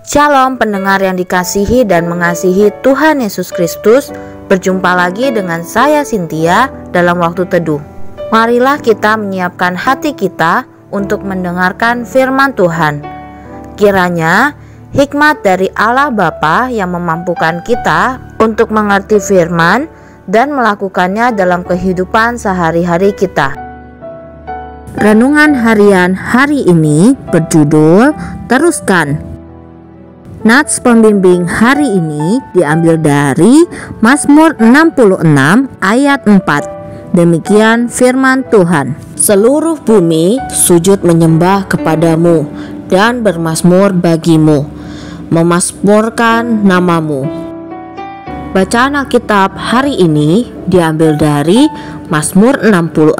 Shalom pendengar yang dikasihi dan mengasihi Tuhan Yesus Kristus. Berjumpa lagi dengan saya Cynthia dalam waktu teduh. Marilah kita menyiapkan hati kita untuk mendengarkan firman Tuhan. Kiranya hikmat dari Allah Bapa yang memampukan kita untuk mengerti firman dan melakukannya dalam kehidupan sehari-hari kita. Renungan harian hari ini berjudul Teruskan. Nats pembimbing hari ini diambil dari Mazmur 66 ayat 4. Demikian firman Tuhan. Seluruh bumi sujud menyembah kepadamu dan bermazmur bagimu, memazmurkan namamu. Bacaan Alkitab hari ini diambil dari Mazmur 66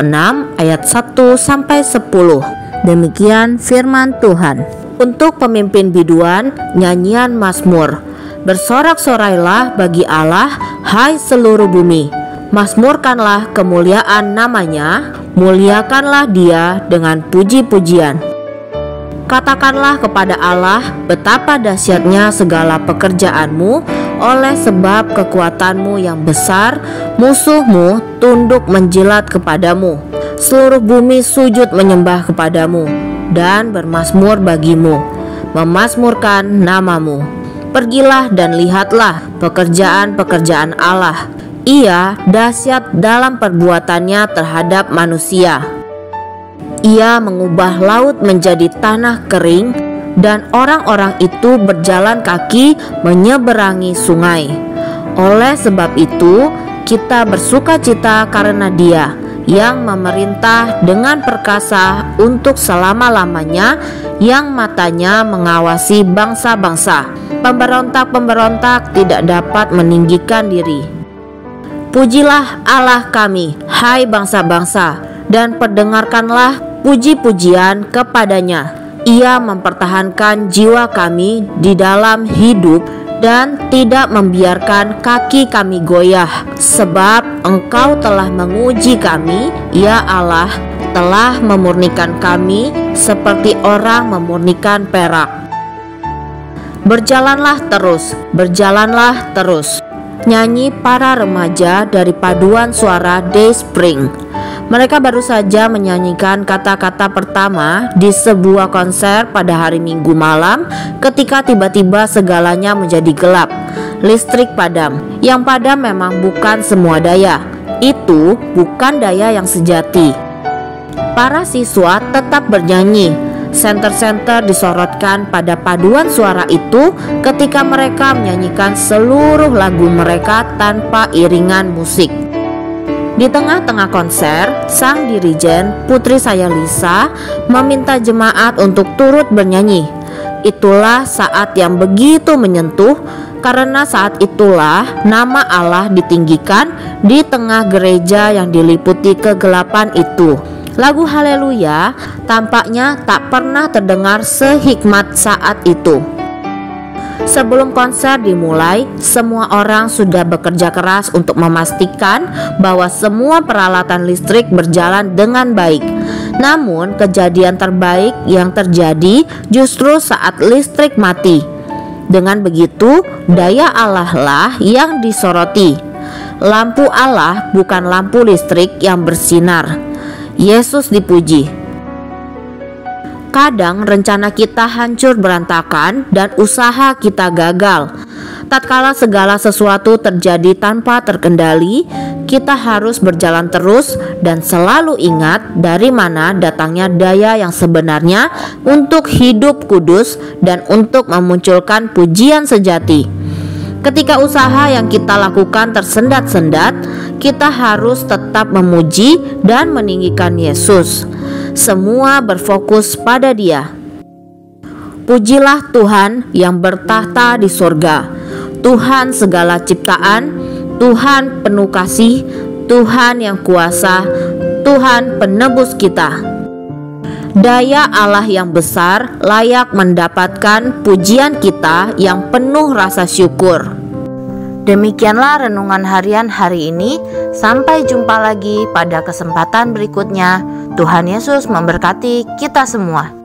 ayat 1-10. Demikian firman Tuhan. Untuk pemimpin biduan, nyanyian mazmur. Bersorak-sorailah bagi Allah, hai seluruh bumi. Mazmurkanlah kemuliaan namanya, muliakanlah dia dengan puji-pujian. Katakanlah kepada Allah, betapa dahsyatnya segala pekerjaanmu, oleh sebab kekuatanmu yang besar, musuhmu tunduk menjilat kepadamu. Seluruh bumi sujud menyembah kepadamu dan bermazmur bagimu, memazmurkan namamu. Pergilah dan lihatlah pekerjaan-pekerjaan Allah. Ia dahsyat dalam perbuatannya terhadap manusia. Ia mengubah laut menjadi tanah kering, dan orang-orang itu berjalan kaki menyeberangi sungai. Oleh sebab itu, kita bersukacita karena Dia yang memerintah dengan perkasa untuk selama-lamanya, yang matanya mengawasi bangsa-bangsa. Pemberontak-pemberontak tidak dapat meninggikan diri. Pujilah Allah kami, hai bangsa-bangsa, dan perdengarkanlah puji-pujian kepadanya. Ia mempertahankan jiwa kami di dalam hidup dan tidak membiarkan kaki kami goyah. Sebab Engkau telah menguji kami, ya Allah, telah memurnikan kami seperti orang memurnikan perak. Berjalanlah terus. Nyanyi para remaja dari paduan suara Dayspring. Mereka baru saja menyanyikan kata-kata pertama di sebuah konser pada hari Minggu malam, ketika tiba-tiba segalanya menjadi gelap. Listrik padam. Yang padam memang bukan semua daya. Itu bukan daya yang sejati. Para siswa tetap bernyanyi. Senter-senter disorotkan pada paduan suara itu ketika mereka menyanyikan seluruh lagu mereka tanpa iringan musik. Di tengah-tengah konser, sang dirijen, putri saya Lisa, meminta jemaat untuk turut bernyanyi. Itulah saat yang begitu menyentuh, karena saat itulah nama Allah ditinggikan di tengah gereja yang diliputi kegelapan itu. Lagu Haleluya tampaknya tak pernah terdengar sehikmat saat itu. Sebelum konser dimulai, semua orang sudah bekerja keras untuk memastikan bahwa semua peralatan listrik berjalan dengan baik. Namun, kejadian terbaik yang terjadi justru saat listrik mati. Dengan begitu, daya Allah lah yang disoroti. Lampu Allah bukan lampu listrik yang bersinar. Yesus dipuji. Kadang rencana kita hancur berantakan dan usaha kita gagal. Tatkala segala sesuatu terjadi tanpa terkendali, kita harus berjalan terus dan selalu ingat dari mana datangnya daya yang sebenarnya untuk hidup kudus dan untuk memunculkan pujian sejati. Ketika usaha yang kita lakukan tersendat-sendat, kita harus tetap memuji dan meninggikan Yesus. Semua berfokus pada Dia. Pujilah Tuhan yang bertahta di sorga, Tuhan segala ciptaan, Tuhan penuh kasih, Tuhan yang kuasa, Tuhan penebus kita. Daya Allah yang besar layak mendapatkan pujian kita yang penuh rasa syukur. Demikianlah renungan harian hari ini. Sampai jumpa lagi pada kesempatan berikutnya. Tuhan Yesus memberkati kita semua.